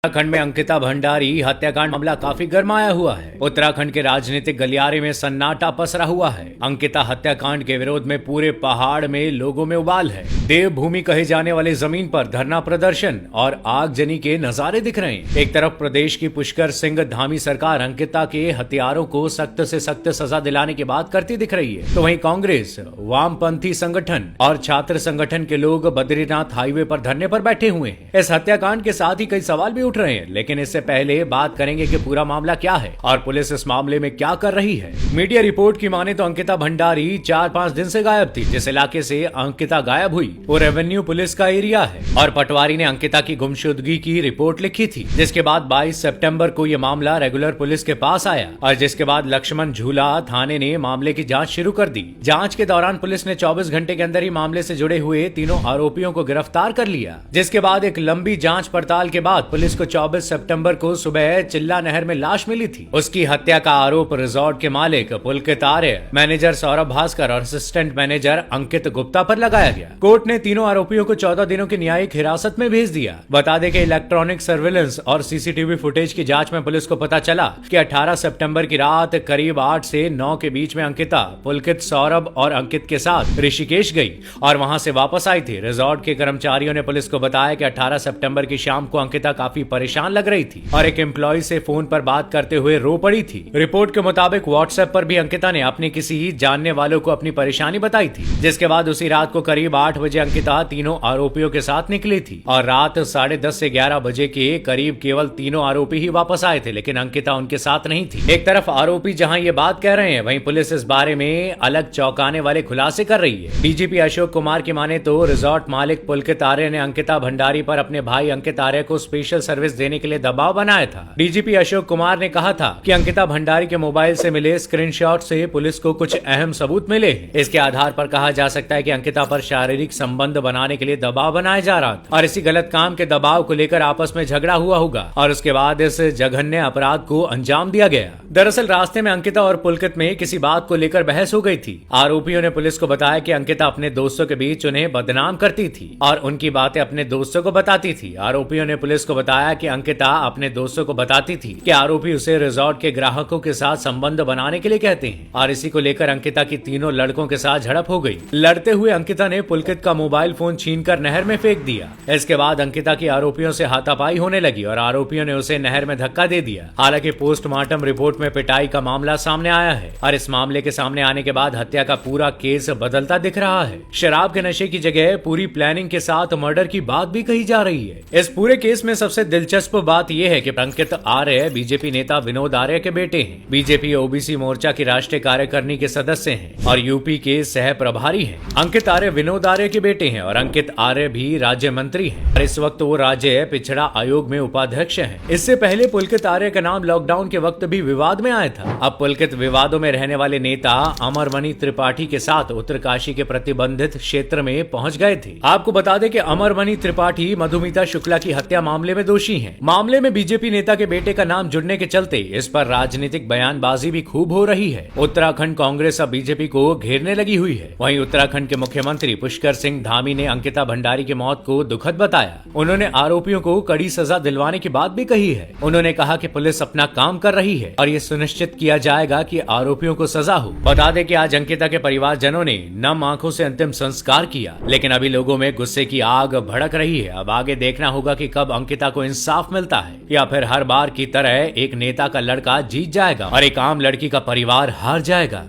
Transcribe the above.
उत्तराखंड में अंकिता भंडारी हत्याकांड मामला काफी गरमाया हुआ है। उत्तराखंड के राजनीतिक गलियारे में सन्नाटा पसरा हुआ है। अंकिता हत्याकांड के विरोध में पूरे पहाड़ में लोगों में उबाल है। देवभूमि कहे जाने वाली जमीन पर धरना प्रदर्शन और आगजनी के नजारे दिख रहे हैं। एक तरफ प्रदेश की पुष्कर सिंह धामी सरकार अंकिता के हत्यारों को सख्त से सख्त सजा दिलाने की बात करती दिख रही है, तो वहीं कांग्रेस, वामपंथी संगठन और छात्र संगठन के लोग बद्रीनाथ हाईवे पर धरने पर बैठे हुए हैं। इस हत्याकांड के साथ ही कई सवाल भी उठ रहे हैं, लेकिन इससे पहले बात करेंगे कि पूरा मामला क्या है और पुलिस इस मामले में क्या कर रही है। मीडिया रिपोर्ट की माने तो अंकिता भंडारी 4-5 दिन से गायब थी। जिस इलाके से अंकिता गायब हुई वो रेवेन्यू पुलिस का एरिया है और पटवारी ने अंकिता की गुमशुदगी की रिपोर्ट लिखी थी, जिसके बाद 22 सितंबर को ये मामला रेगुलर पुलिस के पास आया और जिसके बाद लक्ष्मण झूला थाने ने मामले की जांच शुरू कर दी। जांच के दौरान पुलिस ने 24 घंटे के अंदर ही मामले से जुड़े हुए तीनों आरोपियों को गिरफ्तार कर लिया, जिसके बाद एक लंबी जांच पड़ताल के बाद पुलिस को 24 सितंबर को सुबह चिल्ला नहर में लाश मिली थी। उसकी हत्या का आरोप रिजॉर्ट के मालिक पुलकित आर्य, मैनेजर सौरभ भास्कर और असिस्टेंट मैनेजर अंकित गुप्ता पर लगाया गया। कोर्ट ने तीनों आरोपियों को 14 दिनों की न्यायिक हिरासत में भेज दिया। बता दें कि इलेक्ट्रॉनिक सर्विलेंस और सीसीटीवी फुटेज की जांच में पुलिस को पता चला कि 18 सितंबर की रात करीब 8 से 9 के बीच में अंकिता पुलकित, सौरभ और अंकित के साथ ऋषिकेश गई और वहां से वापस आई थी। रिजॉर्ट के कर्मचारियों ने पुलिस को बताया कि 18 सितंबर की शाम को अंकिता काफी परेशान लग रही थी और एक एम्प्लॉय से फोन पर बात करते हुए रो पड़ी थी। रिपोर्ट के मुताबिक व्हाट्सएप पर भी अंकिता ने अपने किसी जानने वालों को अपनी परेशानी बताई थी, जिसके बाद उसी रात को करीब 8 बजे अंकिता तीनों आरोपियों के साथ निकली थी और रात 10:30 से 11 बजे के करीब केवल तीनों आरोपी ही वापस आए थे, लेकिन अंकिता उनके साथ नहीं थी। एक तरफ आरोपी जहां ये बात कह रहे हैं, वहीं पुलिस इस बारे में अलग चौंकाने वाले खुलासे कर रही है। डीजीपी अशोक कुमार की माने तो रिजॉर्ट मालिक पुलकित आर्य ने अंकिता भंडारी पर अपने भाई अंकित आर्य को स्पेशल सर्विस देने के लिए दबाव बनाया था। डीजीपी अशोक कुमार ने कहा था कि अंकिता भंडारी के मोबाइल से मिले स्क्रीनशॉट से पुलिस को कुछ अहम सबूत मिले हैं। इसके आधार पर कहा जा सकता है कि अंकिता पर शारीरिक संबंध बनाने के लिए दबाव बनाया जा रहा था और इसी गलत काम के दबाव को लेकर आपस में झगड़ा हुआ होगा और उसके बाद इस जघन्य अपराध को अंजाम दिया गया। दरअसल रास्ते में अंकिता और पुलकित में किसी बात को लेकर बहस हो गई थी। आरोपियों ने पुलिस को बताया कि अंकिता अपने दोस्तों के बीच उन्हें बदनाम करती थी और उनकी बातें अपने दोस्तों को बताती थी। आरोपियों ने पुलिस को बताया कि अंकिता अपने दोस्तों को बताती थी कि आरोपी उसे रिजॉर्ट के ग्राहकों के साथ संबंध बनाने के लिए कहते हैं और इसी को लेकर अंकिता की तीनों लड़कों के साथ झड़प हो गई। लड़ते हुए अंकिता ने पुलकित का मोबाइल फोन छीनकर नहर में फेंक दिया। इसके बाद अंकिता की आरोपियों से हाथापाई होने लगी और आरोपियों ने उसे नहर में धक्का दे दिया। हालांकि पोस्टमार्टम रिपोर्ट में पिटाई का मामला सामने आया है और इस मामले के सामने आने के बाद हत्या का पूरा केस बदलता दिख रहा है। शराब के नशे की जगह पूरी प्लानिंग के साथ मर्डर की बात भी कही जा रही है। इस पूरे केस में सबसे दिलचस्प बात यह है कि अंकित आर्य बीजेपी नेता विनोद आर्य के बेटे हैं। बीजेपी ओबीसी मोर्चा की राष्ट्रीय कार्यकारिणी के सदस्य हैं और यूपी के सह प्रभारी हैं। अंकित आर्य विनोद आर्य के बेटे हैं और अंकित आर्य भी राज्य मंत्री हैं और इस वक्त वो राज्य पिछड़ा आयोग में उपाध्यक्ष हैं। इससे पहले पुलकित आर्य का नाम लॉकडाउन के वक्त भी विवाद में आया था। अब पुलकित विवादों में रहने वाले नेता अमरमणि त्रिपाठी के साथ उत्तरकाशी के प्रतिबंधित क्षेत्र में पहुंच गए थे। आपको बता दें कि अमरमणि त्रिपाठी मधुमिता शुक्ला की हत्या मामले में दोषी हैं। मामले में बीजेपी नेता के बेटे का नाम जुड़ने के चलते इस पर राजनीतिक बयानबाजी भी खूब हो रही है। उत्तराखंड कांग्रेस अब बीजेपी को घेरने लगी हुई है। वहीं उत्तराखंड के मुख्यमंत्री पुष्कर सिंह धामी ने अंकिता भंडारी की मौत को दुखद बताया। उन्होंने आरोपियों को कड़ी सजा दिलवाने की बात भी कही है। उन्होंने कहा कि पुलिस अपना काम कर रही है और ये सुनिश्चित किया जाएगा कि आरोपियों को सजा हो। बता दें कि आज अंकिता के परिवारजनों ने नम आंखों से अंतिम संस्कार किया, लेकिन अभी लोगों में गुस्से की आग भड़क रही है। अब आगे देखना होगा कि कब अंकिता को इंसाफ मिलता है या फिर हर बार की तरह एक नेता का लड़का जीत जाएगा और एक आम लड़की का परिवार हार जाएगा।